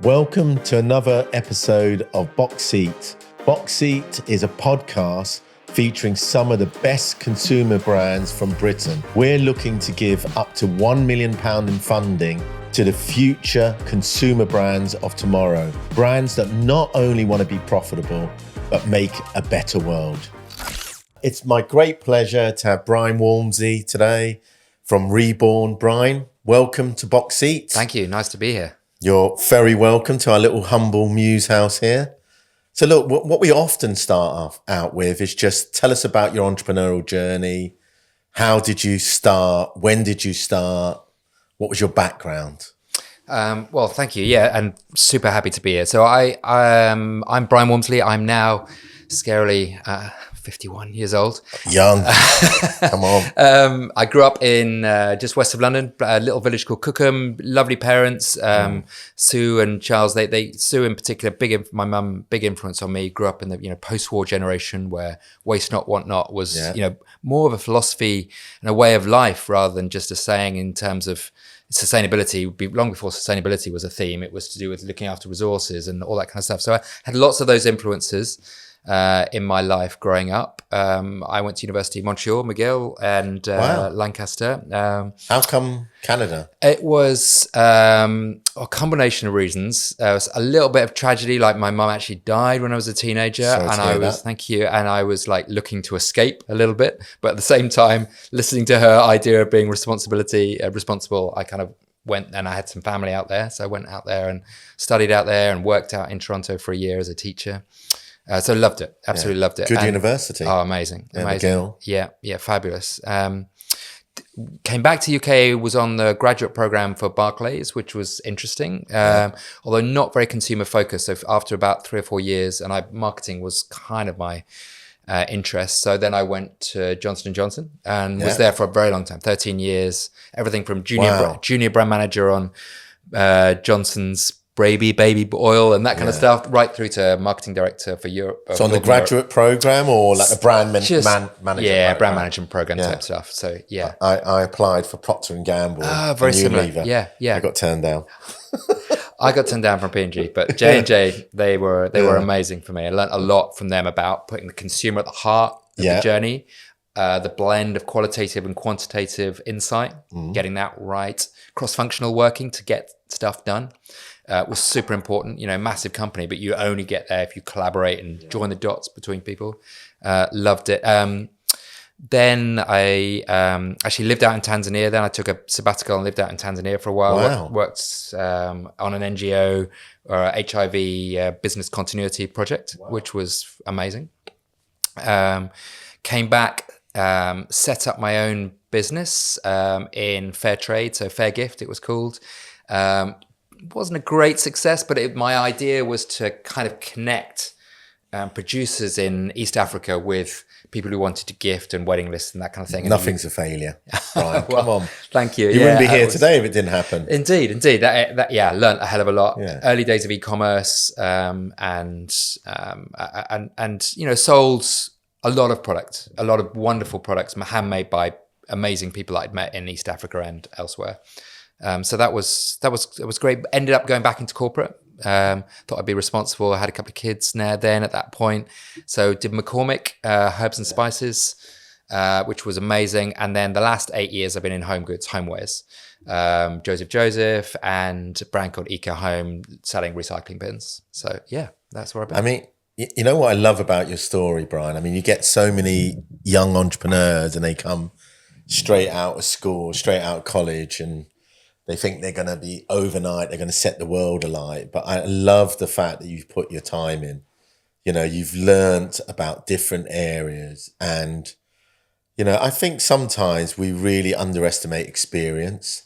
Welcome to another episode of BoxSeat. BoxSeat is a podcast featuring some of the best consumer brands from Britain. We're looking to give up to £1 million in funding to the future consumer brands of tomorrow. Brands that not only want to be profitable, but make a better world. It's my great pleasure to have Brian Walmsley today from ReBorn. Brian, welcome to BoxSeat. Thank you. Nice to be here. You're very welcome to our little humble muse house here. So look, what we often start out with is just tell us about your entrepreneurial journey. How did you start? When did you start? What was your background? Well, thank you. Yeah, and super happy to be here. So I'm Brian Walmsley. I'm now scarily 51 years old. Young. Come on. I grew up in just west of London, a little village called Cookham. Lovely parents, Sue and Charles. Sue in particular, my mum, big influence on me. Grew up in the post-war generation where waste not, want not was more of a philosophy and a way of life rather than just a saying in terms of sustainability. Long before sustainability was a theme, it was to do with looking after resources and all that kind of stuff. So I had lots of those influences in my life growing up. I went to University of Montreal, McGill, and Lancaster. How come Canada? It was a combination of reasons. There was a little bit of tragedy, like my mum actually died when I was a teenager, thank you, and I was like looking to escape a little bit, but at the same time, listening to her idea of being responsible, I kind of went, and I had some family out there, so I went out there and studied out there and worked out in Toronto for a year as a teacher. So loved it, absolutely loved it. Good university. Oh, amazing. McGill. Yeah, fabulous. Came back to UK, was on the graduate program for Barclays, which was interesting, although not very consumer focused. So after about 3 or 4 years, and marketing was kind of my interest. So then I went to Johnson & Johnson and was there for a very long time, 13 years, everything from junior brand manager on Johnson's baby oil and that kind of stuff, right through to marketing director for Europe. So on the graduate program or like a brand manager? Brand management program type stuff. So I applied for Procter & Gamble. Very similar. Unilever. Yeah. I got turned down. I got turned down from P&G, but J&J, they were amazing for me. I learned a lot from them about putting the consumer at the heart of the journey, the blend of qualitative and quantitative insight, getting that right, cross-functional working to get stuff done. Was super important, massive company, but you only get there if you collaborate and join the dots between people. Loved it. Then I actually lived out in Tanzania. Then I took a sabbatical and lived out in Tanzania for a while. Wow. Worked on an NGO or HIV business continuity project, which was amazing. Came back, set up my own business in fair trade, so Fair Gift it was called. Wasn't a great success, but my idea was to kind of connect producers in East Africa with people who wanted to gift and wedding lists and that kind of thing. Nothing's a failure, Brian. Come on. Thank you. You wouldn't be here today if it didn't happen. Indeed. That learned a hell of a lot. Yeah. Early days of e-commerce and sold a lot of products, a lot of wonderful products, handmade by amazing people I'd met in East Africa and elsewhere. So that was great. Ended up going back into corporate. Thought I'd be responsible. I had a couple of kids then at that point. So did McCormick, Herbs and Spices, which was amazing. And then the last 8 years I've been in home goods, homewares. Joseph and a brand called Eco Home selling recycling bins. So that's where I've been. I mean, you know what I love about your story, Brian? I mean, you get so many young entrepreneurs and they come straight out of school, straight out of college, and they think they're going to be overnight, they're going to set the world alight. But I love the fact that you've put your time in. You've learned about different areas. And, I think sometimes we really underestimate experience.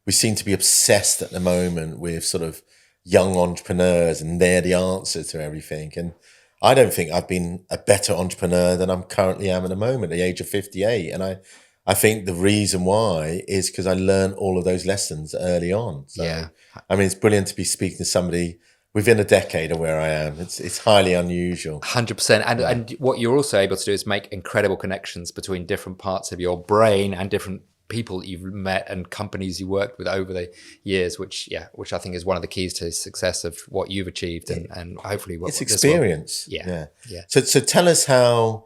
We seem to be obsessed at the moment with sort of young entrepreneurs and they're the answer to everything. And I don't think I've been a better entrepreneur than I currently am at the moment, at the age of 58. And I think the reason why is because I learned all of those lessons early on. So, I mean, it's brilliant to be speaking to somebody within a decade of where I am. It's highly unusual. 100%. And what you're also able to do is make incredible connections between different parts of your brain and different people that you've met and companies you worked with over the years, which I think is one of the keys to success of what you've achieved, and hopefully it's experience. Yeah. So tell us how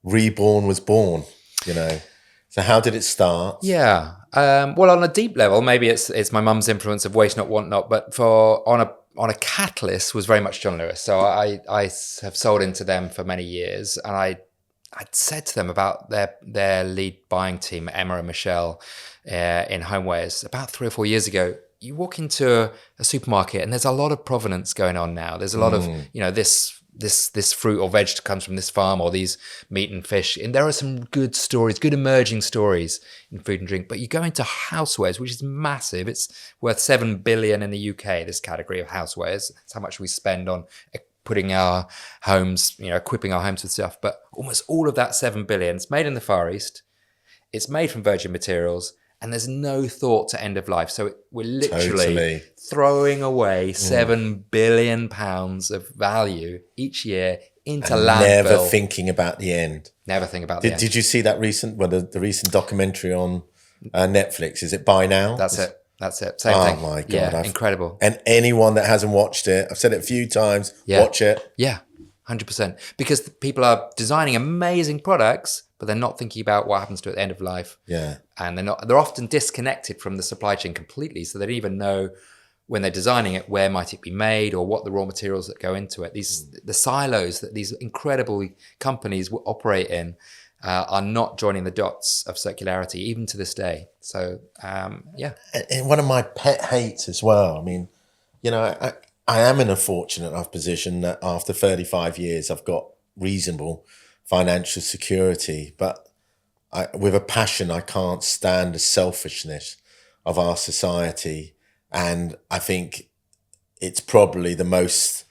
ReBorn was born. So how did it start? Yeah. Well, on a deep level, maybe it's my mum's influence of Waste Not Want Not, but on a catalyst was very much John Lewis. So I have sold into them for many years, and I'd said to them about their lead buying team, Emma and Michelle, in Homewares about 3 or 4 years ago. You walk into a supermarket and there's a lot of provenance going on now. There's a lot of, this fruit or veg comes from this farm, or these meat and fish. And there are some good stories, good emerging stories in food and drink. But you go into housewares, which is massive. It's worth 7 billion in the UK, this category of housewares. It's how much we spend on putting our homes, equipping our homes with stuff. But almost all of that 7 billion is made in the Far East. It's made from virgin materials, and there's no thought to end of life. So we're literally throwing away £7 billion of value each year into landfill. Never thinking about the end. Never think about the end. Did you see that the recent documentary on Netflix? Is it Buy Now? That's it. Same thing. Oh my God. Yeah, incredible. And anyone that hasn't watched it, I've said it a few times, watch it. Yeah, 100%. Because people are designing amazing products, but they're not thinking about what happens to it at the end of life. Yeah. And they're often disconnected from the supply chain completely. So they don't even know when they're designing it, where might it be made, or what the raw materials that go into it. The silos that these incredible companies will operate in are not joining the dots of circularity, even to this day. So, yeah. And one of my pet hates as well. I mean, I am in a fortunate enough position that after 35 years, I've got reasonable financial security, but with a passion, I can't stand the selfishness of our society. And I think it's probably the most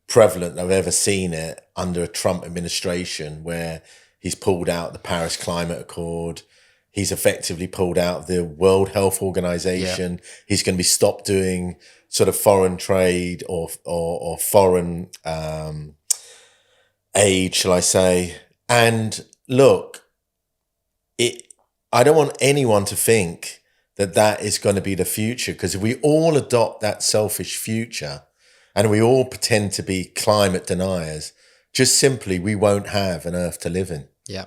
prevalent I've ever seen it under a Trump administration, where he's pulled out the Paris Climate Accord. He's effectively pulled out the World Health Organization. Yeah. He's going to be stopped doing sort of foreign trade or foreign aid, shall I say. And look, I don't want anyone to think that is going to be the future, because if we all adopt that selfish future and we all pretend to be climate deniers, just simply we won't have an earth to live in. Yeah.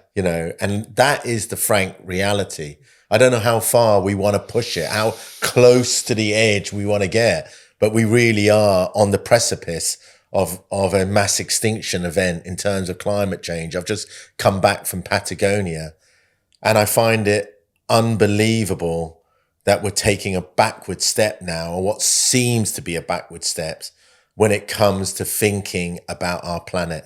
And that is the frank reality. I don't know how far we want to push it, how close to the edge we want to get, but we really are on the precipice of a mass extinction event in terms of climate change. I've just come back from Patagonia, and I find it unbelievable that we're taking a backward step now, or what seems to be a backward step, when it comes to thinking about our planet.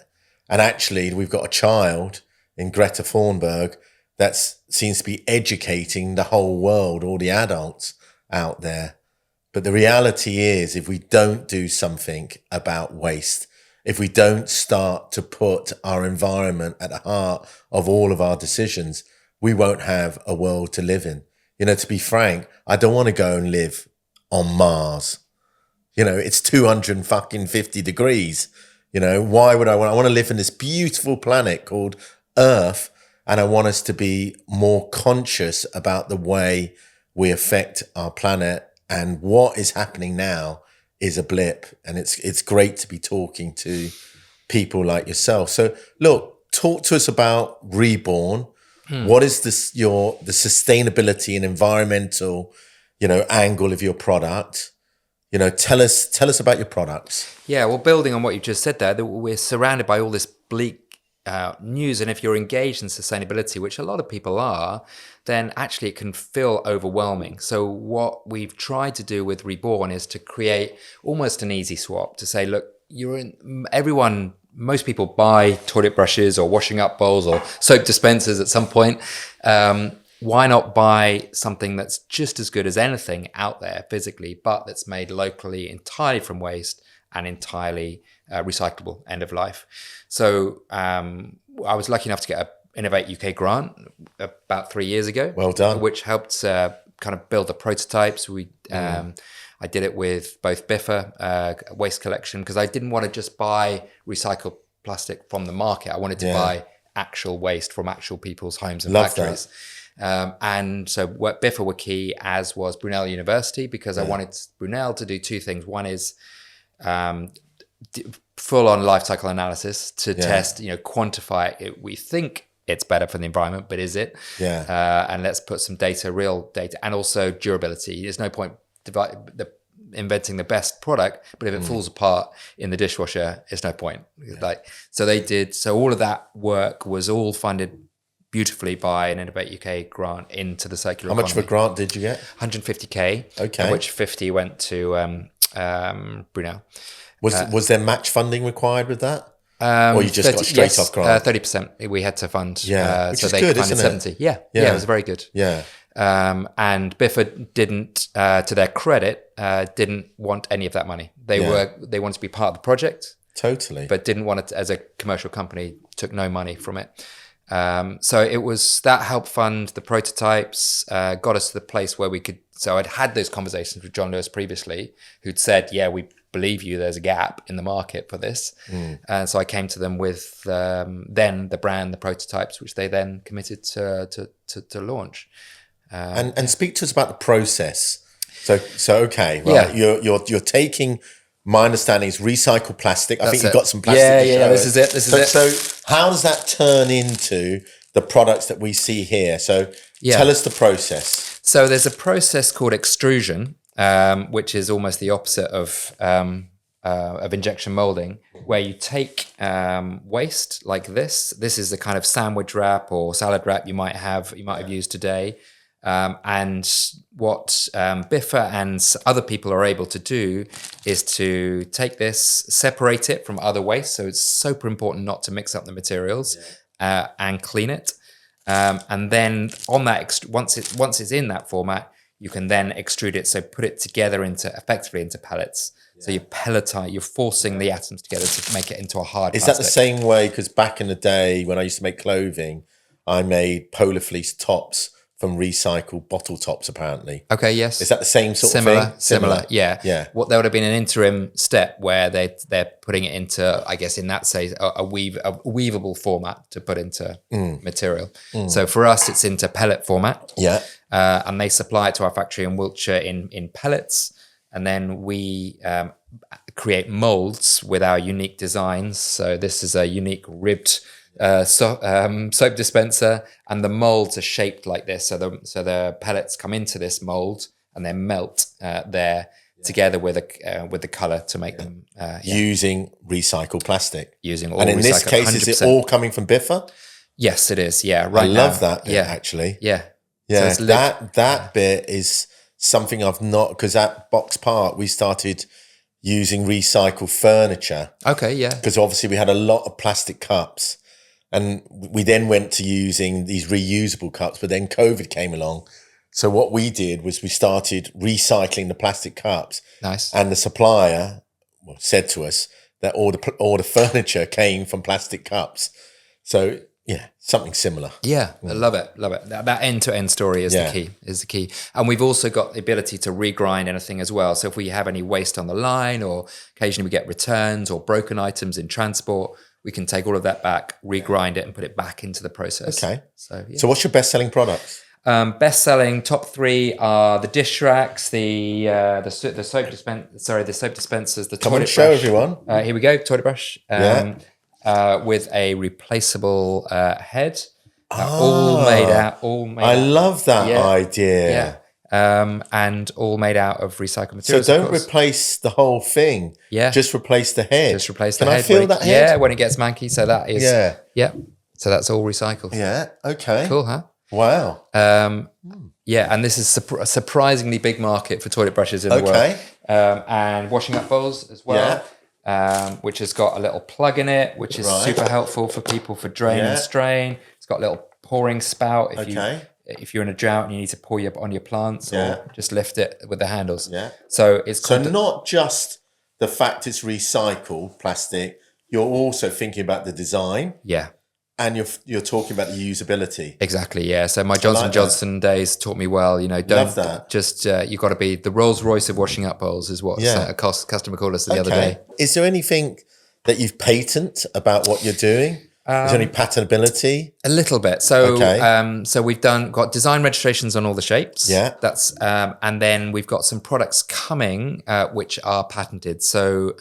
And actually, we've got a child in Greta Thunberg that seems to be educating the whole world, all the adults out there. But the reality is, if we don't do something about waste, if we don't start to put our environment at the heart of all of our decisions, we won't have a world to live in. To be frank, I don't want to go and live on Mars. It's 250 degrees. Why would I want to live in this beautiful planet called Earth? And I want us to be more conscious about the way we affect our planet. And what is happening now is a blip. And it's great to be talking to people like yourself. So look, talk to us about ReBorn. What is the sustainability and environmental, angle of your product? Tell us about your products. Yeah, well, building on what you just said there, we're surrounded by all this bleak news, and if you're engaged in sustainability, which a lot of people are, then actually it can feel overwhelming. So what we've tried to do with ReBorn is to create almost an easy swap, to say, look, most people buy toilet brushes or washing up bowls or soap dispensers at some point. Why not buy something that's just as good as anything out there physically, but that's made locally, entirely from waste and entirely recyclable, end of life? So I was lucky enough to get an Innovate UK grant about 3 years ago. Well done. Which helped kind of build the prototypes. I did it with both Biffa Waste collection, because I didn't want to just buy recycled plastic from the market. I wanted to buy actual waste from actual people's homes and factories. And so what Biffa were key, as was Brunel University, because I wanted Brunel to do two things. One is full on life cycle analysis to test, quantify it. We think it's better for the environment, but is it? And let's put some data, real data, and also durability. There's no point inventing the best product, but if it falls apart in the dishwasher, it's no point. So all of that work was all funded beautifully by an Innovate UK grant into the circular economy. How much of a grant did you get? 150k, of which 50 went to Brunel. Was there match funding required with that? Or you just got straight off grant? 30% we had to fund. Which so is they good, funded isn't it? 70. Yeah, it was very good. Yeah. And Biffa didn't, to their credit, didn't want any of that money. They wanted to be part of the project. Totally. But didn't want it as a commercial company, took no money from it. So it was that helped fund the prototypes, got us to the place where we could. So I'd had those conversations with John Lewis previously, who'd said, "Yeah, we believe you. There's a gap in the market for this." And so I came to them with then the brand, the prototypes, which they then committed to launch. And speak to us about the process. So okay, right? You're taking. My understanding is recycled plastic. I think you've got some plastic. Yeah. This is it. So how does that turn into the products that we see here? So tell us the process. So there's a process called extrusion, which is almost the opposite of injection molding, where you take waste like this. This is the kind of sandwich wrap or salad wrap you might have used today. And what Biffa and other people are able to do is to take this, separate it from other waste. So it's super important not to mix up the materials and clean it. And then on that, once it's in that format, you can then extrude it. So put it together effectively into pellets. So you pelletize, you're forcing the atoms together to make it into a hard plastic. Is that the same way? Because back in the day when I used to make clothing, I made polar fleece tops from recycled bottle tops, apparently. Okay, yes. Is that the same sort of thing? Similar, yeah. Yeah. What there would have been an interim step where they're putting it into, I guess in that case, a weavable format to put into material. So for us, it's into pellet format. Yeah. And they supply it to our factory in Wiltshire in pellets. And then we create molds with our unique designs. So this is a unique ribbed soap dispenser, and the molds are shaped like this. So the pellets come into this mold and they melt there together with the color to make them using recycled plastic. Using all. And in this case, 100%. Is it all coming from Biffa? Yes, it is. Yeah, right. I love that bit, actually. Yeah. So that bit is something I've not, because at Box Park we started using recycled furniture. Okay, yeah. Because obviously we had a lot of plastic cups. And we then went to using these reusable cups, but then COVID came along. So what we did was we started recycling the plastic cups. Nice. And the supplier said to us that all the furniture came from plastic cups. So something similar. Yeah, I love it. That end-to-end story is the key. And we've also got the ability to regrind anything as well. So if we have any waste on the line, or occasionally we get returns or broken items in transport, we can take all of that back, regrind it, and put it back into the process. Okay. So what's your best-selling products? Best-selling top 3 are the dish racks, the soap dispensers, the Come toilet on, show brush. everyone. Here we go, toilet brush. With a replaceable head. All made out. I love that idea. Yeah. And all made out of recycled materials. So don't replace the whole thing. Yeah. Just replace the head. Just replace the head. Can I feel that head? Yeah, when it gets manky. So that is. Yeah. So that's all recycled. Yeah. Okay. Cool, huh? Wow. Yeah, and this is a surprisingly big market for toilet brushes in the world. And washing up bowls as well. Which has got a little plug in it, which is super helpful for people for drain and strain. It's got a little pouring spout if you're in a drought and you need to pour on your plants, or just lift it with the handles. Yeah. So it's not just the fact it's recycled plastic. You're also thinking about the design. Yeah. And you're talking about the usability. Exactly, yeah. So my Johnson Johnson days taught me well. Don't just you've got to be the Rolls Royce of washing up bowls, is what a customer called us the other day. Is there anything that you've patent about what you're doing? Is there any patentability? A little bit. So, Okay. so we've got design registrations on all the shapes. Yeah. That's and then we've got some products coming which are patented. So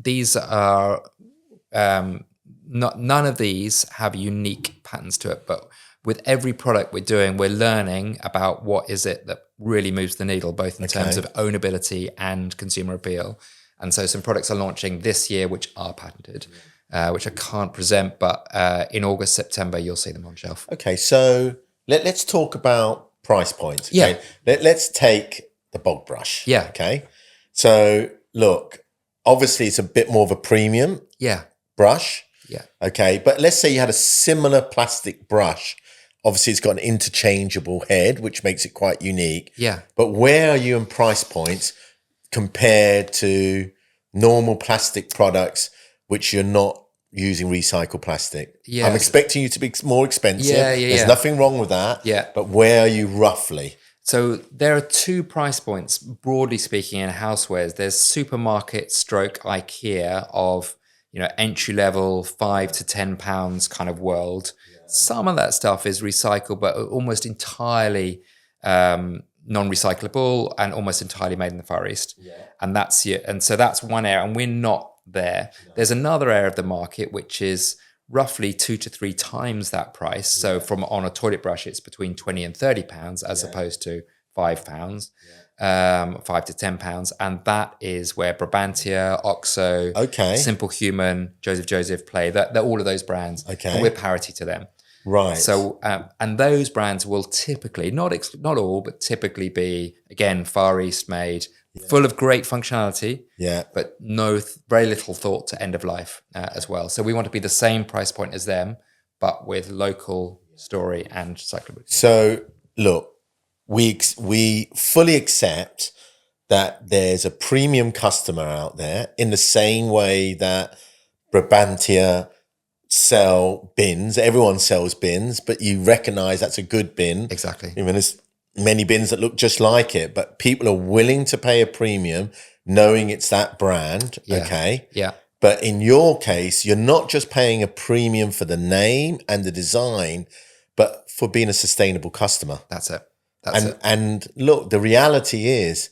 these are none of these have unique patents to it, but with every product we're doing, we're learning about what is it that really moves the needle, both in terms of ownability and consumer appeal. And so some products are launching this year which are patented. Which I can't present, but in August, September, you'll see them on shelf. Okay, so let's talk about price points. Okay? Yeah. Let's take the bog brush. Yeah. Okay. So look, obviously it's a bit more of a premium brush. Yeah. Okay. But let's say you had a similar plastic brush. Obviously it's got an interchangeable head, which makes it quite unique. Yeah. But where are you in price points compared to normal plastic products, which you're not using recycled plastic? Yeah. I'm expecting you to be more expensive. There's nothing wrong with that. Yeah. But where are you roughly? So there are two price points, broadly speaking, in housewares. There's supermarket stroke IKEA of, entry level, £5 to £10 kind of world. Yeah. Some of that stuff is recycled, but almost entirely non-recyclable and almost entirely made in the Far East. Yeah. And so that's one area, and we're not there. No. There's another area of the market which is roughly 2 to 3 times that price. Yeah. So on a toilet brush, it's between £20 and £30 as opposed to £5, £5 to £10, and that is where Brabantia, Oxo, Simple Human, Joseph play. That all of those brands, and we're parity to them. Right. So, and those brands will typically, not all, but typically be, again, Far East made, full of great functionality, but very little thought to end of life as well. So we want to be the same price point as them, but with local story and cyclability. So look, we fully accept that there's a premium customer out there in the same way that Brabantia sell bins. Everyone sells bins, but you recognize that's a good bin. Exactly. Even there's many bins that look just like it, but people are willing to pay a premium knowing it's that brand. Okay. Yeah. But in your case, you're not just paying a premium for the name and the design, but for being a sustainable customer. That's it. And look, the reality is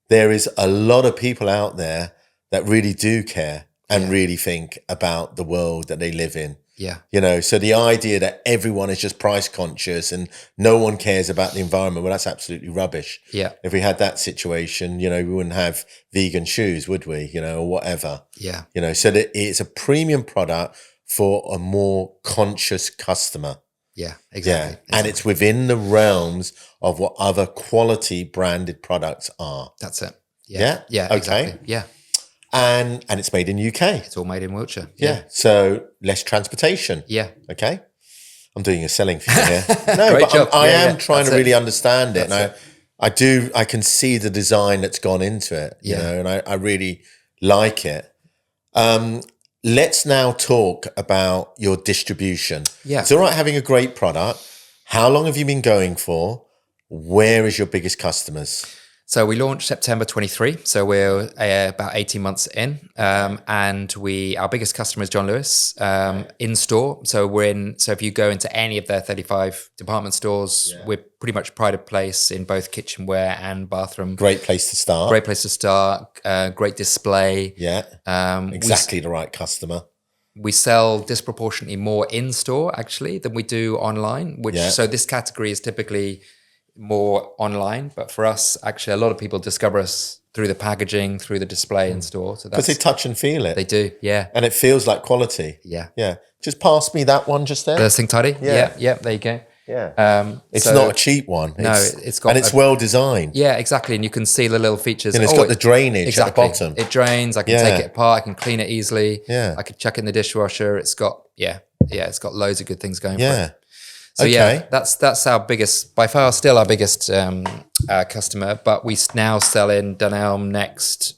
there is a lot of people out there that really do care and really think about the world that they live in. Yeah. So the idea that everyone is just price conscious and no one cares about the environment, well, that's absolutely rubbish. Yeah. If we had that situation, we wouldn't have vegan shoes, would we? Or whatever. Yeah. So that it's a premium product for a more conscious customer. Yeah, exactly. And it's within the realms of what other quality branded products are. That's it. Yeah. Okay. Exactly. Yeah. And it's made in UK. It's all made in Wiltshire. Yeah. So less transportation. Yeah. Okay. I'm doing a selling for you here. No, Great but job. I am trying to really it. understand it. I can see the design that's gone into it, and I really like it. Let's now talk about your distribution. Yeah. It's all right having a great product. How long have you been going for? Where is your biggest customers? So we launched September 23. So we're about 18 months in. And our biggest customer is John Lewis in store. So so if you go into any of their 35 department stores, we're pretty much pride of place in both kitchenware and bathroom. Great place to start. Great display. Yeah. Exactly the right customer. We sell disproportionately more in store actually than we do online, so this category is typically more online, but for us, actually, a lot of people discover us through the packaging, through the display in store. So because they touch and feel it. They do, yeah. And it feels like quality. Yeah. Just pass me that one just there. The Sing Tidy? Yeah. There you go. Yeah. It's not a cheap one. It's well designed. Yeah, exactly. And you can see the little features. And it's got the drainage at the bottom. It drains. I can take it apart. I can clean it easily. Yeah. I can chuck it in the dishwasher. It's got loads of good things going for it. So that's our biggest, by far still our biggest customer, but we now sell in Dunelm, Next,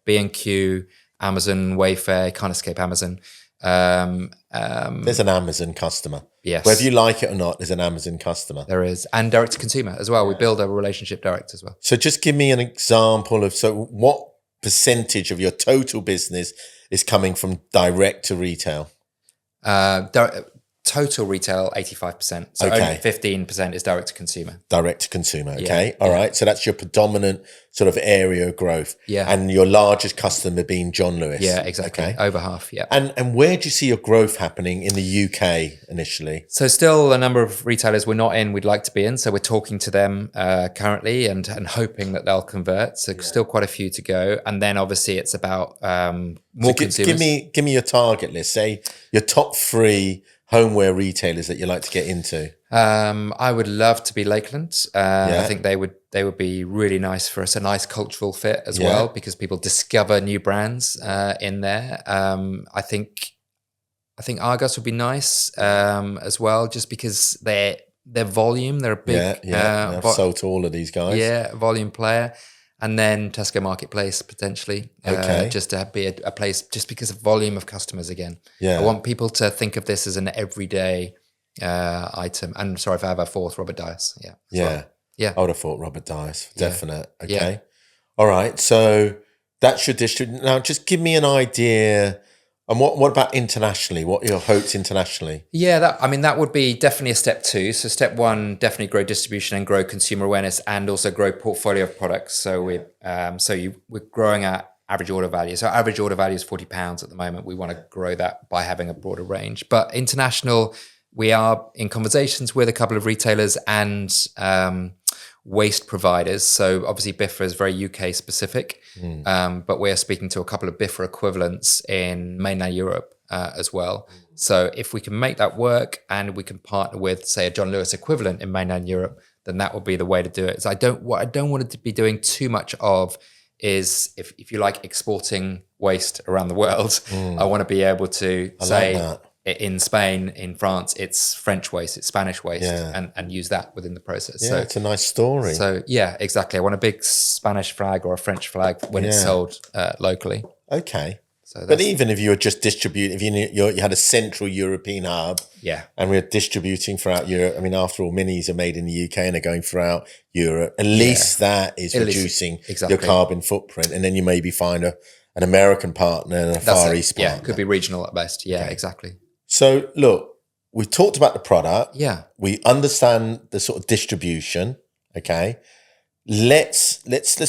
B&Q, Amazon, Wayfair, can't escape Amazon. There's an Amazon customer. Yes. Whether you like it or not, there's an Amazon customer. There is. And direct to consumer as well. We build a relationship direct as well. So just give me an example of, what percentage of your total business is coming from direct to retail? Total retail 85%. So Okay. only 15% is direct to consumer. Direct to consumer. Okay. All right. So that's your predominant sort of area of growth. Yeah. And your largest customer being John Lewis. Yeah, exactly. Okay. Over half. Yeah. And where do you see your growth happening in the UK initially? So still a number of retailers we're not in, we'd like to be in. So we're talking to them currently and hoping that they'll convert. So still quite a few to go. And then obviously it's about more consumers. Give me your target list. Say your top 3 homeware retailers that you like to get into. I would love to be Lakeland. I think they would be really nice for us, a nice cultural fit as well, because people discover new brands in there. I think Argos would be nice as well, just because their volume, they're a big I've sold to all of these guys. Volume player. And then Tesco Marketplace potentially, just to be a place, just because of volume of customers again. Yeah. I want people to think of this as an everyday item. And sorry if I have a 4th, Robert Dias. Yeah. I would have thought Robert Dias, definite. Okay. Yeah. All right. So that's your district. Now, just give me an idea. And what about internationally? What are your hopes internationally? Yeah, that would be definitely a step 2. So step 1, definitely grow distribution and grow consumer awareness, and also grow portfolio of products. So we're growing our average order value. So average order value is £40 at the moment. We want to grow that by having a broader range. But international, we are in conversations with a couple of retailers and waste providers. So obviously Biffa is very UK specific, but we're speaking to a couple of Biffa equivalents in mainland Europe as well. So if we can make that work and we can partner with, say, a John Lewis equivalent in mainland Europe, then that would be the way to do it. So what I don't want it to be doing too much of is, if you like, exporting waste around the world. I want to be able to say, in Spain, in France, it's French waste, it's Spanish waste, and use that within the process. Yeah, so it's a nice story. So yeah, exactly. I want a big Spanish flag or a French flag when it's sold locally. Okay. But even if you were just distributing, if you had a central European hub, and we're distributing throughout Europe. I mean, after all, minis are made in the UK and are going throughout Europe. At least that is reducing your carbon footprint, and then you maybe find an American partner and a Far East partner. Yeah, could be regional at best. Yeah, exactly. So look, we've talked about the product. Yeah. We understand the sort of distribution. Okay. Let's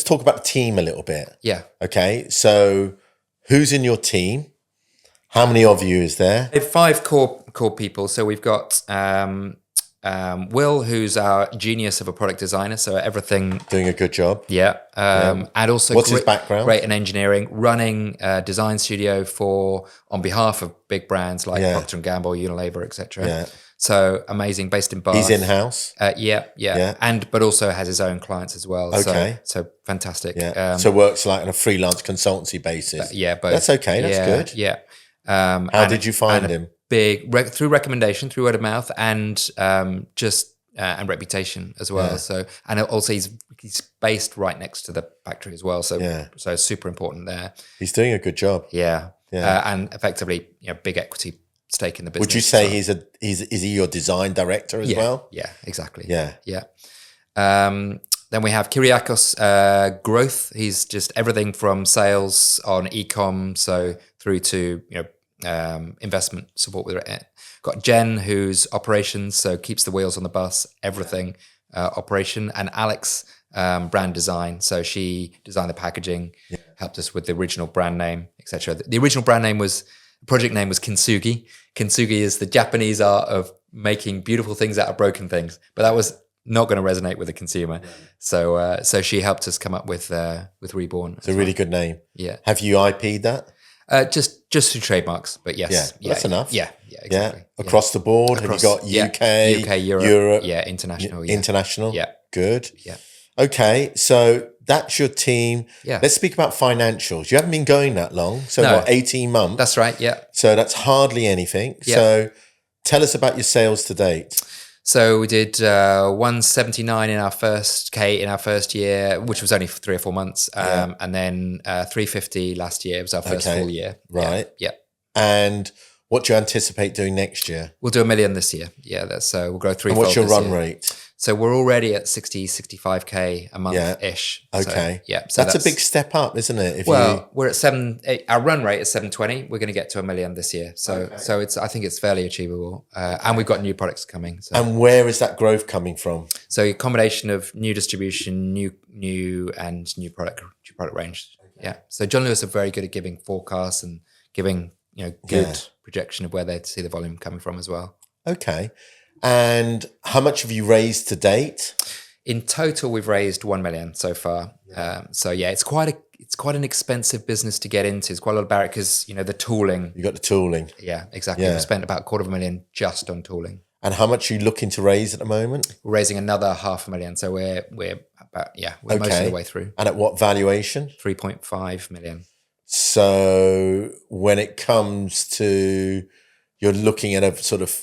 talk about the team a little bit. Yeah. Okay. So who's in your team? How many of you is there? We have 5 core people. So we've got Will, who's our genius of a product designer. So everything. Doing a good job. Yeah. And also what's his background? Great in engineering, running a design studio on behalf of big brands like Procter & Gamble, Unilever, etc. Yeah. So amazing, based in Bath. He's in-house? Yeah. But also has his own clients as well. Okay. So fantastic. Yeah. So works like on a freelance consultancy basis. Both. That's okay. That's good. Yeah. How did you find him? Through recommendation, through word of mouth, and and reputation as well. Yeah. And also he's based right next to the factory as well. So super important there. He's doing a good job. Yeah. And effectively, big equity stake in the business. Would you say is he your design director as well? Yeah, exactly. Yeah. Then we have Kyriakos Growth. He's just everything from sales on e-com, so through to investment support with it. Got Jen, who's operations, so keeps the wheels on the bus, everything operation, and Alex, brand design. So she designed the packaging, helped us with the original brand name, etc. The original brand name project name was Kintsugi. Kintsugi is the Japanese art of making beautiful things out of broken things, but that was not going to resonate with the consumer. So she helped us come up with ReBorn. It's a really good name. Yeah. Have you IP'd that? Just through trademarks, but yes. Yeah, that's enough. Yeah, exactly. Across the board, have you got UK, Europe, international. International? Yeah. Good. Yeah. Okay, so that's your team. Yeah. Let's speak about financials. You haven't been going that long. So 18 months? That's right, yeah. So that's hardly anything. Yeah. So tell us about your sales to date. So we did 179 in our first year, which was only for 3 or 4 months, and then 350 last year. It was our first full year. Right. Yeah. And what do you anticipate doing next year? We'll do $1 million this year. Yeah, we'll grow 3-fold. And what's your run rate? So we're already at 65K a month-ish. Okay. So that's a big step up, isn't it? We're at our run rate is 720. We're going to get to 1 million this year. So I think it's fairly achievable. And we've got new products coming. So. And where is that growth coming from? So a combination of new distribution, new product range. Okay. Yeah. So John Lewis are very good at giving forecasts and giving, good projection of where they see the volume coming from as well. Okay. And how much have you raised to date? In total, we've raised 1 million so far. It's quite an expensive business to get into. It's quite a lot of barrier because the tooling. You got the tooling. Yeah, exactly. Yeah. We've spent about $250,000 just on tooling. And how much are you looking to raise at the moment? We're raising another $500,000. So we're most of the way through. And at what valuation? 3.5 million. So when it comes to, you're looking at a sort of,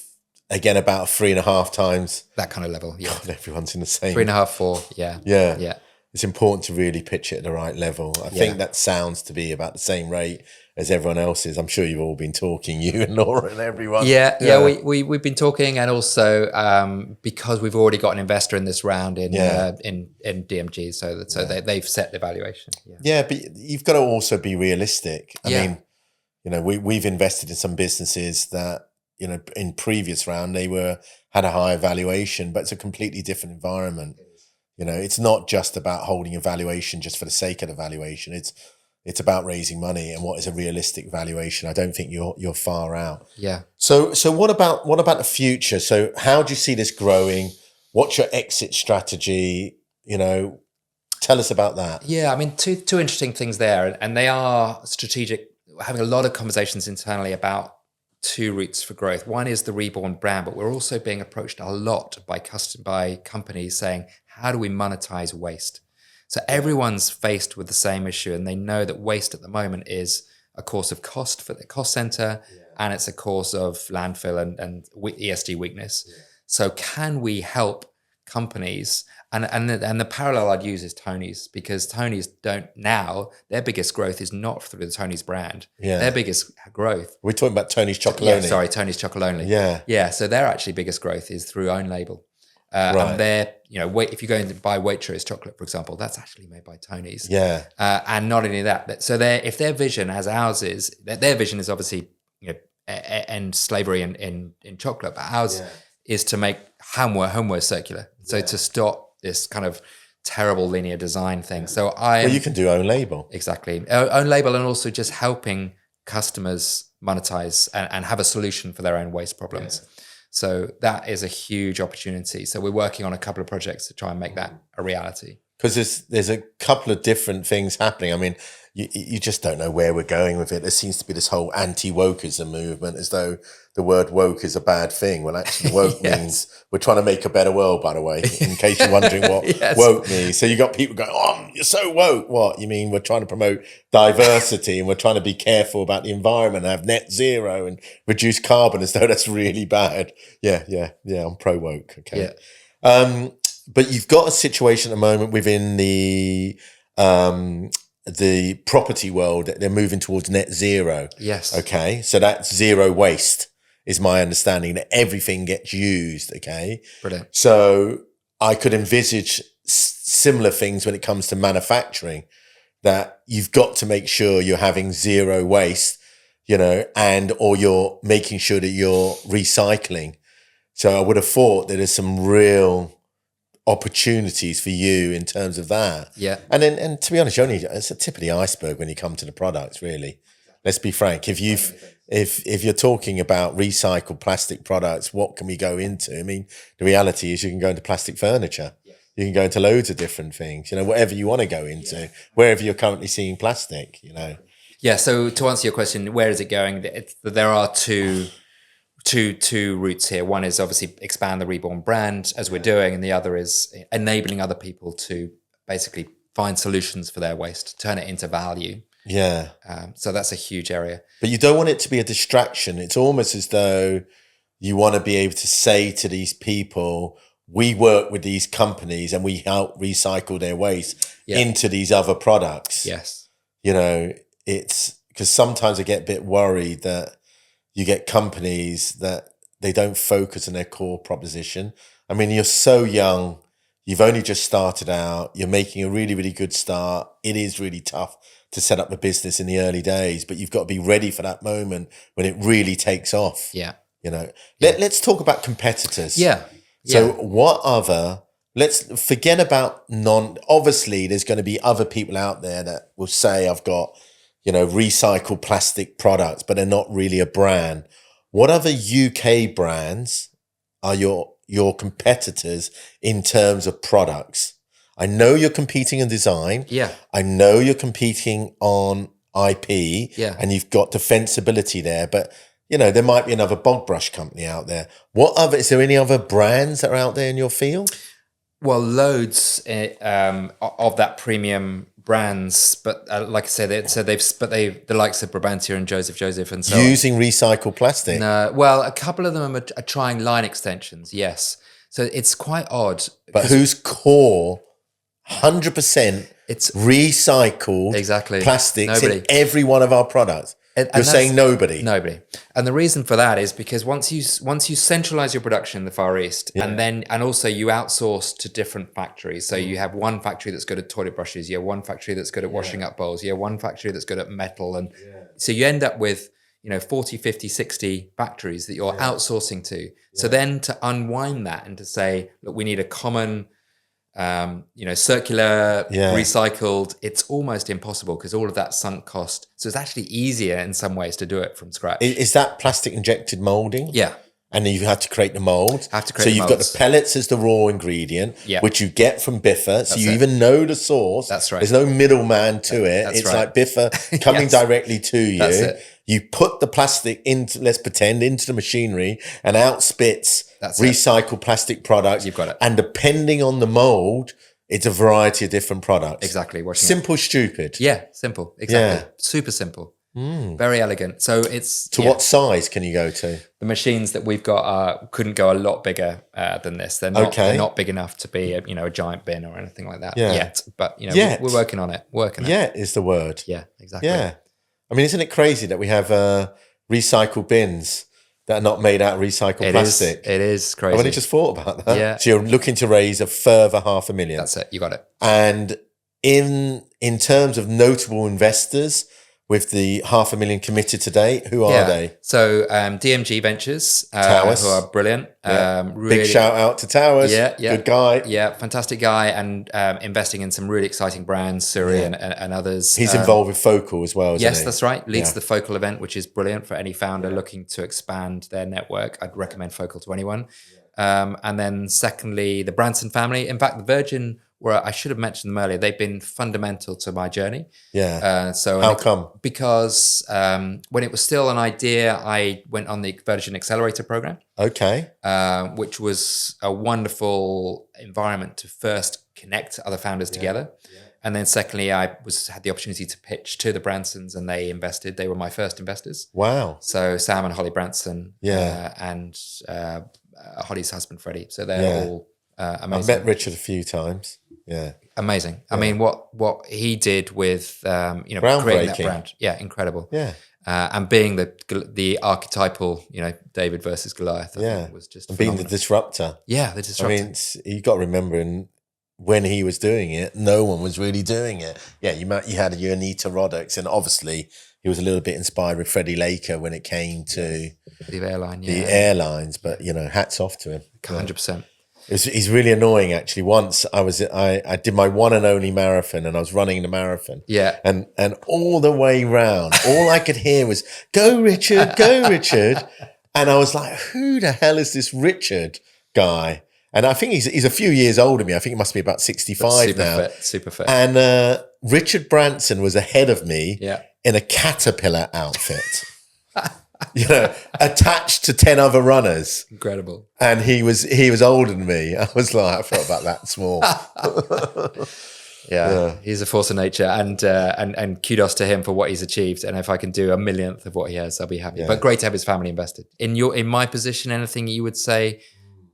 again, about 3.5 times. That kind of level, yeah. God, everyone's in the same. 3.5, 4, yeah. Yeah. It's important to really pitch it at the right level. I think that sounds to be about the same rate as everyone else's. I'm sure you've all been talking, you and Laura and everyone. Yeah. We've been talking, and also because we've already got an investor in this round in DMG, so they've set the valuation. Yeah, but you've got to also be realistic. I mean, we've invested in some businesses that, in previous round they had a higher valuation, but it's a completely different environment. It's not just about holding a valuation just for the sake of the valuation. It's about raising money and what is a realistic valuation. I don't think you're far out. Yeah. So what about the future? So how do you see this growing? What's your exit strategy? Tell us about that. Yeah, I mean, two interesting things there, and they are strategic. We're having a lot of conversations internally about two routes for growth. One is the ReBorn brand, but we're also being approached a lot by companies saying, how do we monetize waste? So everyone's faced with the same issue, and they know that waste at the moment is a cause of cost for the cost center, and it's a cause of landfill and ESG weakness. Yeah. So can we help companies? And the parallel I'd use is Tony's, because Tony's their biggest growth is not through the Tony's brand. Yeah. Their biggest growth. We're talking about Tony's Chocolonely. Yeah, sorry, Tony's Chocolonely. Yeah. Yeah. So their actually biggest growth is through own label. Right. And they're, if you go and buy Wiltshire's chocolate, for example, that's actually made by Tony's. Yeah. And not only that, but so if their vision, as ours is, their vision is obviously, end slavery in chocolate, but ours is to make homeware circular. So to stop this kind of terrible linear design thing. So you can do own label. Exactly. Own label, and also just helping customers monetize and have a solution for their own waste problems. Yeah. So that is a huge opportunity. So we're working on a couple of projects to try and make that a reality. Because there's a couple of different things happening. I mean, you just don't know where we're going with it. There seems to be this whole anti-wokeism movement, as though the word woke is a bad thing. Well, actually, woke means we're trying to make a better world, by the way, in case you're wondering what woke means. So you got people going, oh, you're so woke. What? You mean we're trying to promote diversity and we're trying to be careful about the environment and have net zero and reduce carbon, as though that's really bad. Yeah, I'm pro-woke. Okay. Yeah. But you've got a situation at the moment within the property world that they're moving towards net zero. Yes. Okay. So that's zero waste, is my understanding, that everything gets used. Okay. Brilliant. So I could envisage similar things when it comes to manufacturing, that you've got to make sure you're having zero waste, or you're making sure that you're recycling. So I would have thought that there's some real opportunities for you in terms of that. Yeah. And to be honest, it's a tip of the iceberg when you come to the products, really. Let's be frank. If you're talking about recycled plastic products, what can we go into? I mean, the reality is you can go into plastic furniture. Yeah. You can go into loads of different things, whatever you want to go into, wherever you're currently seeing plastic, Yeah. So to answer your question, where is it going? There are two routes here. One is obviously expand the ReBorn brand, as we're doing, and the other is enabling other people to basically find solutions for their waste, turn it into value. Yeah. So that's a huge area. But you don't want it to be a distraction. It's almost as though you want to be able to say to these people, we work with these companies and we help recycle their waste into these other products. Yes. It's because sometimes I get a bit worried that you get companies that they don't focus on their core proposition. I mean, you're so young. You've only just started out. You're making a really, really good start. It is really tough to set up a business in the early days, but you've got to be ready for that moment when it really takes off. Yeah. You know, let's talk about competitors. Yeah. So what other, let's forget about obviously there's going to be other people out there that will say, I've got, you know, recycled plastic products, but they're not really a brand. What other UK brands are your competitors in terms of products? I know you're competing in design. Yeah. I know you're competing on IP. Yeah. And you've got defensibility there, but you know, there might be another bog brush company out there. Is there any other brands that are out there in your field? Well, loads of that premium brands, but like I said, the likes of Brabantia and Joseph and so on. Using recycled plastic? No, well, a couple of them are trying line extensions, yes. So it's quite odd. But whose core 100% it's recycled plastics in every one of our products? You're saying nobody? Nobody. And the reason for that is because once you centralize your production in the Far East, and also you outsource to different factories. So you have one factory that's good at toilet brushes, you have one factory that's good at washing up bowls, you have one factory that's good at metal. And so you end up with, 40, 50, 60 factories that you're outsourcing to. So then to unwind that and to say, look, we need a common circular, recycled, it's almost impossible because all of that sunk cost. So it's actually easier in some ways to do it from scratch. Is that plastic injected molding? Yeah. And then you have to create the mold. So you've got the pellets as the raw ingredient, which you get from Biffa. So you even know the source. That's right. There's no middleman to it. It's like Biffa coming directly to you. That's it. You put the plastic into, let's pretend, into the machinery and out spits recycled plastic products. You've got it. And depending on the mold, it's a variety of different products. Exactly. Simple, stupid. Yeah, simple. Exactly. Yeah. Super simple. Very elegant. So it's what size can you go to? The machines that we've got couldn't go a lot bigger than this. They're not big enough to be a giant bin or anything like that yet. But we're working on it. Yet is the word. Yeah, exactly. Yeah, I mean, isn't it crazy that we have recycled bins that are not made out of recycled plastic? It is crazy. I've only just thought about that. Yeah. So you're looking to raise a further 500,000. That's it. You got it. And in terms of notable investors, with the 500,000 committed to date, who are they? So DMG Ventures, Towers, who are brilliant. Really, big shout out to Towers. Yeah, good guy. Yeah, fantastic guy, and investing in some really exciting brands, Suri and others. He's involved with Focal as well, isn't he? That's right. Leads the Focal event, which is brilliant for any founder looking to expand their network. I'd recommend Focal to anyone. And then secondly, the Branson family. In fact, the Virgin, where I should have mentioned them earlier, they've been fundamental to my journey. Yeah. So how come? Because when it was still an idea, I went on the Virgin Accelerator program. Okay. Which was a wonderful environment to first connect other founders together. Yeah. And then secondly, I had the opportunity to pitch to the Bransons, and they invested. They were my first investors. Wow. So Sam and Holly Branson and Holly's husband, Freddie. So they're all amazing. I've met Richard a few times. Yeah. Amazing. I mean, what he did with, creating that brand. Yeah, incredible. Yeah. And being the archetypal, David versus Goliath, I think was just being the disruptor. Yeah, the disruptor. I mean, you got to remember, when he was doing it, no one was really doing it. Yeah, you had your Anita Roddocks, and obviously he was a little bit inspired with Freddie Laker when it came to the airline, the airlines. But hats off to him. 100%. He's really annoying, actually. Once I did my one and only marathon, and I was running the marathon. Yeah. And all the way round, all I could hear was, "Go, Richard, go, Richard." And I was like, who the hell is this Richard guy? And I think he's a few years older than me. I think he must be about 65 now. Super fit. And Richard Branson was ahead of me in a caterpillar outfit. Attached to 10 other runners. Incredible. And he was older than me. I was like, I felt about that small. Yeah, he's a force of nature, and kudos to him for what he's achieved. And if I can do a millionth of what he has, I'll be happy. But great to have his family invested. In my position, anything you would say,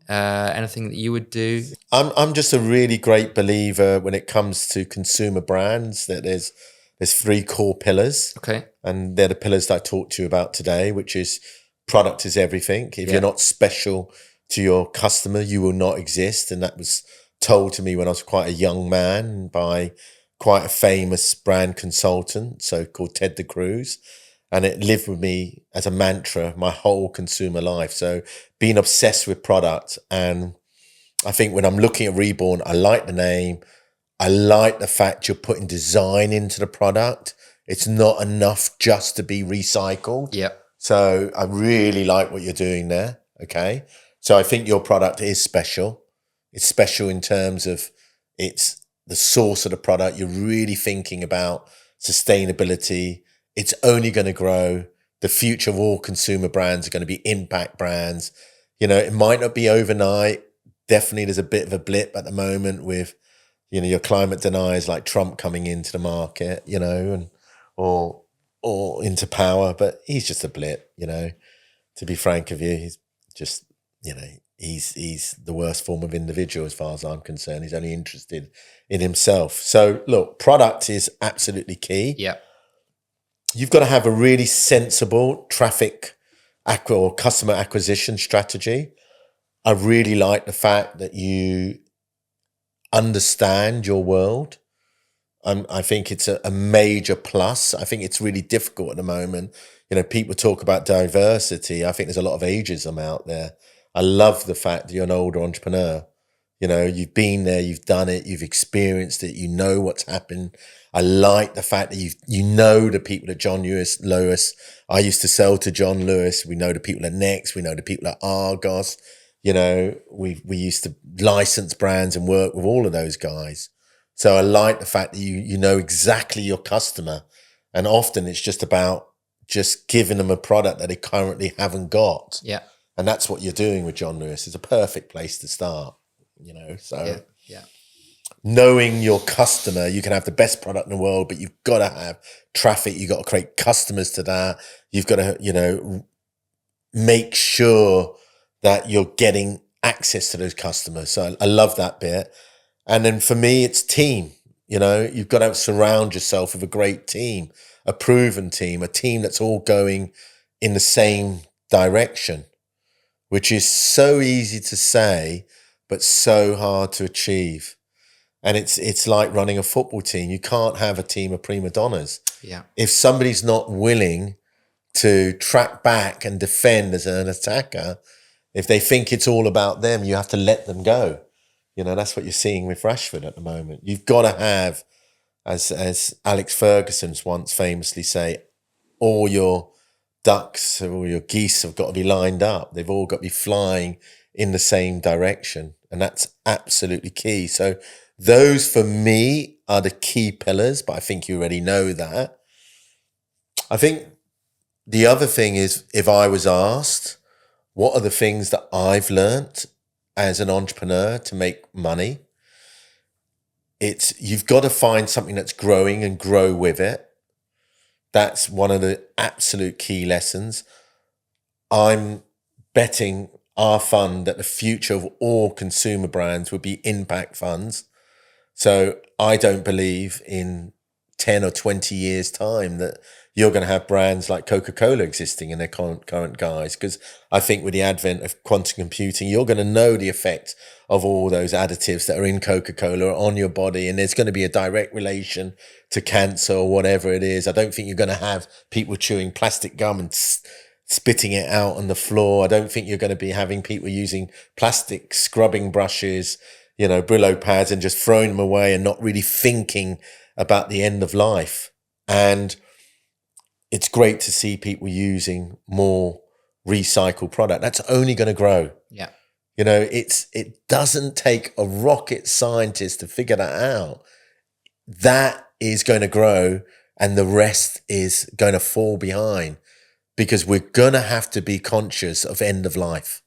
anything that you would do? I'm just a really great believer when it comes to consumer brands that there's 3 core pillars. Okay. And they're the pillars that I talked to you about today, which is product is everything. If Yeah. you're not special to your customer, you will not exist. And that was told to me when I was quite a young man by quite a famous brand consultant, so called Ted de Cruz. And it lived with me as a mantra my whole consumer life. So being obsessed with product. And I think when I'm looking at ReBorn, I like the name. I like the fact you're putting design into the product. It's not enough just to be recycled. Yep. So I really like what you're doing there. Okay. So I think your product is special. It's special in terms of it's the source of the product. You're really thinking about sustainability. It's only going to grow. The future of all consumer brands are going to be impact brands. You know, it might not be overnight. Definitely there's a bit of a blip at the moment with, you know, your climate deniers like Trump coming into the market, you know, and or into power, but he's just a blip, you know. To be frank with you, he's just, you know, he's the worst form of individual as far as I'm concerned. He's only interested in himself. So look, product is absolutely key. Yeah. You've got to have a really sensible traffic or customer acquisition strategy. I really like the fact that you understand your world. I think it's a major plus. I think it's really difficult at the moment. You know, people talk about diversity. I think there's a lot of ageism out there. I love the fact that you're an older entrepreneur. You know, you've been there, you've done it, you've experienced it, you know what's happened. I like the fact that you know the people at John Lewis. I used to sell to John Lewis. We know the people at Next. We know the people at Argos. You know, we used to license brands and work with all of those guys. So I like the fact that you know exactly your customer. And often it's just about just giving them a product that they currently haven't got. Yeah. And that's what you're doing with John Lewis. It's a perfect place to start, you know. So Yeah. knowing your customer, you can have the best product in the world, but you've got to have traffic. You've got to create customers to that. You've got to, you know, make sure that you're getting access to those customers. So I love that bit. And then for me, it's team. You know, you've got to surround yourself with a great team, a proven team, a team that's all going in the same direction, which is so easy to say, but so hard to achieve. And it's like running a football team. You can't have a team of prima donnas. Yeah. If somebody's not willing to track back and defend as an attacker, if they think it's all about them, you have to let them go. You know, that's what you're seeing with Rashford at the moment. You've got to have, as Alex Ferguson's once famously say, all your ducks or your geese have got to be lined up. They've all got to be flying in the same direction. And that's absolutely key. So those for me are the key pillars, but I think you already know that. I think the other thing is, if I was asked, what are the things that I've learnt as an entrepreneur to make money? It's you've got to find something that's growing and grow with it. That's one of the absolute key lessons. I'm betting our fund that the future of all consumer brands will be impact funds. So I don't believe in 10 or 20 years time that you're going to have brands like Coca-Cola existing in their current guise, because I think with the advent of quantum computing, you're going to know the effect of all those additives that are in Coca-Cola on your body, and there's going to be a direct relation to cancer or whatever it is. I don't think you're going to have people chewing plastic gum and spitting it out on the floor. I don't think you're going to be having people using plastic scrubbing brushes, you know, Brillo pads, and just throwing them away and not really thinking about the end of life. And it's great to see people using more recycled product. That's only going to grow. Yeah. You know, it doesn't take a rocket scientist to figure that out. That is going to grow, and the rest is going to fall behind, because we're going to have to be conscious of end of life.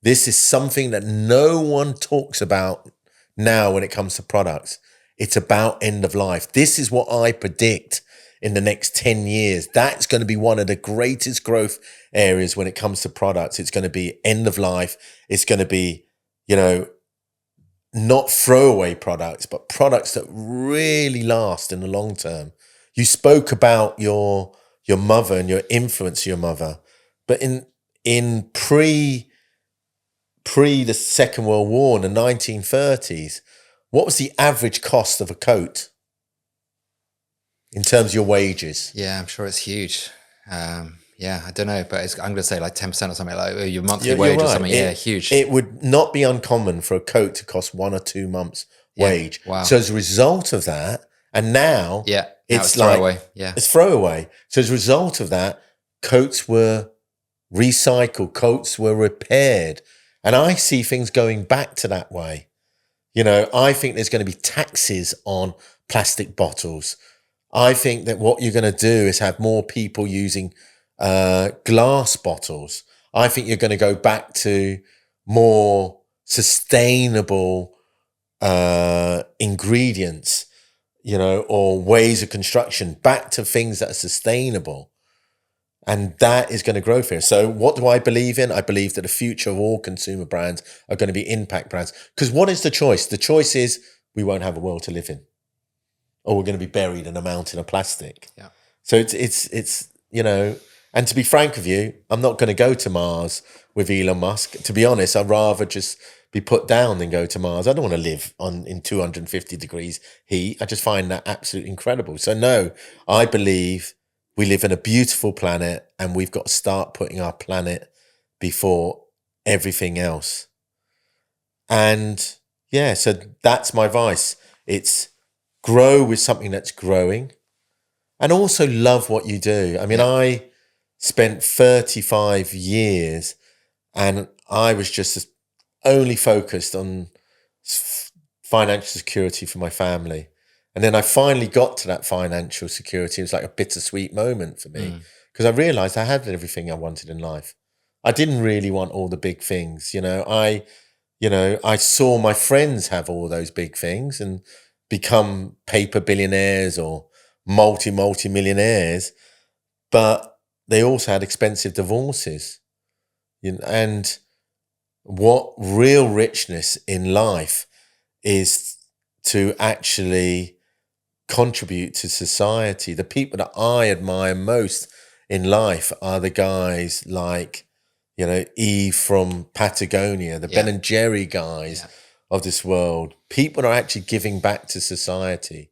This is something that no one talks about now when it comes to products. It's about end of life. This is what I predict in the next 10 years. That's going to be one of the greatest growth areas when it comes to products. It's going to be end of life. It's going to be, you know, not throwaway products, but products that really last in the long term. You spoke about your mother and your influence of your mother. But in pre the Second World War in the 1930s, what was the average cost of a coat in terms of your wages? Yeah, I'm sure it's huge. Yeah, I don't know, but I'm going to say like 10% or something, like your monthly You're wage or right. something. Yeah, huge. It would not be uncommon for a coat to cost 1 or 2 months' wage. Wow. So as a result of that, and now it's like throwaway. Yeah, it's throwaway. So as a result of that, coats were recycled, coats were repaired, and I see things going back to that way. You know, I think there's going to be taxes on plastic bottles. I think that what you're going to do is have more people using glass bottles. I think you're going to go back to more sustainable ingredients, you know, or ways of construction, back to things that are sustainable. And that is going to grow here. So what do I believe in? I believe that the future of all consumer brands are going to be impact brands. Because what is the choice? The choice is we won't have a world to live in, or we're going to be buried in a mountain of plastic. Yeah. So it's you know, and to be frank with you, I'm not going to go to Mars with Elon Musk. To be honest, I'd rather just be put down than go to Mars. I don't want to live in 250 degrees heat. I just find that absolutely incredible. So no, I believe we live in a beautiful planet, and we've got to start putting our planet before everything else. And yeah, so that's my advice. It's grow with something that's growing, and also love what you do. I mean, I spent 35 years and I was just only focused on financial security for my family. And then I finally got to that financial security. It was like a bittersweet moment for me because I realized I had everything I wanted in life. I didn't really want all the big things. I saw my friends have all those big things and become paper billionaires or multi-millionaires, but they also had expensive divorces. And what real richness in life is to actually contribute to society. The people that I admire most in life are the guys like, Eve from Patagonia, the Ben and Jerry guys of this world. People are actually giving back to society.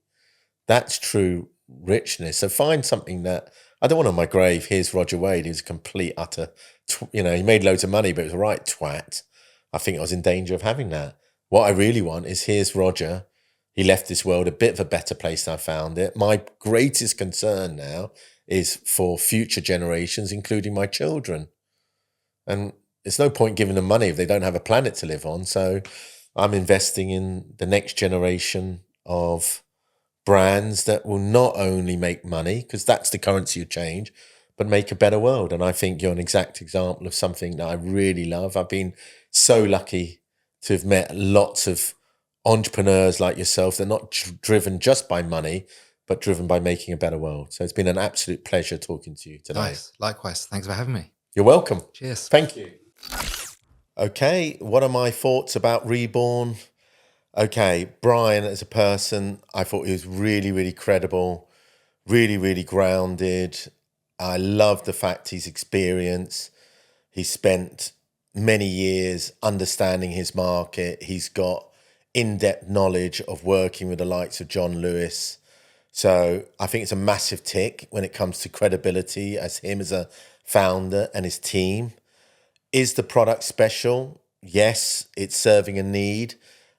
That's true richness. So find something that, I don't want on my grave, here's Roger Wade, who's a complete utter, he made loads of money, but it was a right twat. I think I was in danger of having that. What I really want is, here's Roger. He left this world a bit of a better place than I found it. My greatest concern now is for future generations, including my children. And it's no point giving them money if they don't have a planet to live on. So I'm investing in the next generation of brands that will not only make money, because that's the currency of change, but make a better world. And I think you're an exact example of something that I really love. I've been so lucky to have met lots of entrepreneurs like yourself. They're not driven just by money, but driven by making a better world. So it's been an absolute pleasure talking to you today. Nice. Likewise. Thanks for having me. You're welcome. Cheers. Thank you. Okay, what are my thoughts about ReBorn? Okay, Brian as a person, I thought he was really, really credible, really, really grounded. I love the fact he's experienced. He spent many years understanding his market. He's got in-depth knowledge of working with the likes of John Lewis. So I think it's a massive tick when it comes to credibility as him as a founder and his team. Is the product special? Yes, it's serving a need.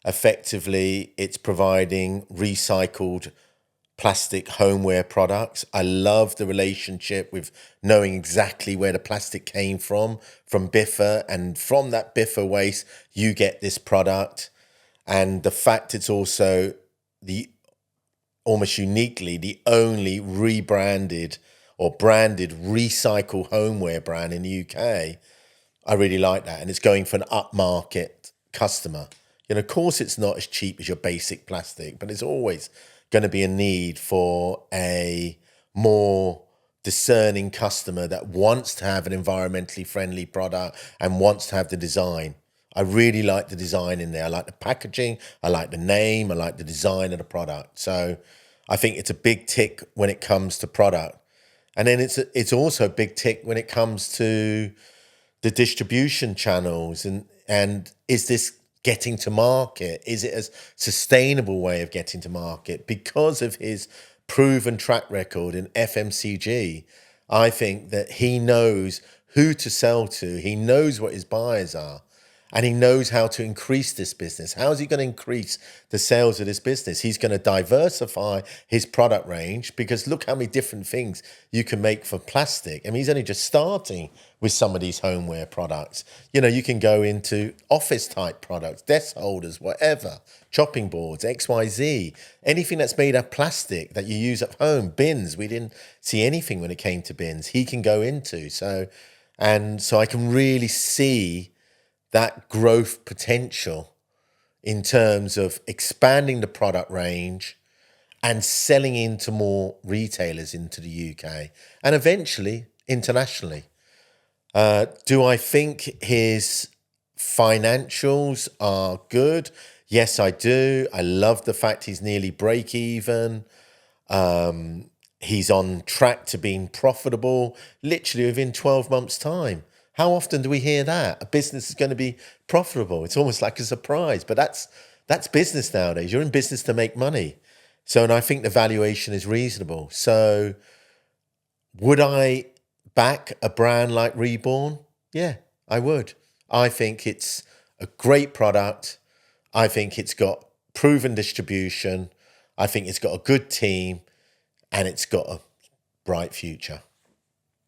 Effectively, it's providing recycled plastic homeware products. I love the relationship with knowing exactly where the plastic came from Biffa, and from that Biffa waste, you get this product. And the fact it's also almost uniquely the only rebranded or branded recycled homeware brand in the UK. I really like that. And it's going for an upmarket customer. Of course, it's not as cheap as your basic plastic, but it's always going to be a need for a more discerning customer that wants to have an environmentally friendly product and wants to have the design. I really like the design in there. I like the packaging. I like the name. I like the design of the product. So I think it's a big tick when it comes to product. And then it's also a big tick when it comes to the distribution channels, and is this getting to market? Is it a sustainable way of getting to market? Because of his proven track record in FMCG, I think that he knows who to sell to. He knows what his buyers are. And he knows how to increase this business. How is he going to increase the sales of this business? He's going to diversify his product range, because look how many different things you can make for plastic. I mean, he's only just starting with some of these homeware products. You know, you can go into office type products, desk holders, whatever, chopping boards, XYZ, anything that's made of plastic that you use at home, bins. We didn't see anything when it came to bins. He can go into. So I can really see that growth potential in terms of expanding the product range and selling into more retailers into the UK and eventually internationally. Do I think his financials are good? Yes, I do. I love the fact he's nearly break even. He's on track to being profitable literally within 12 months' time. How often do we hear that? A business is going to be profitable. It's almost like a surprise, but that's business nowadays. You're in business to make money. So, and I think the valuation is reasonable. So would I back a brand like ReBorn? Yeah, I would. I think it's a great product. I think it's got proven distribution. I think it's got a good team, and it's got a bright future.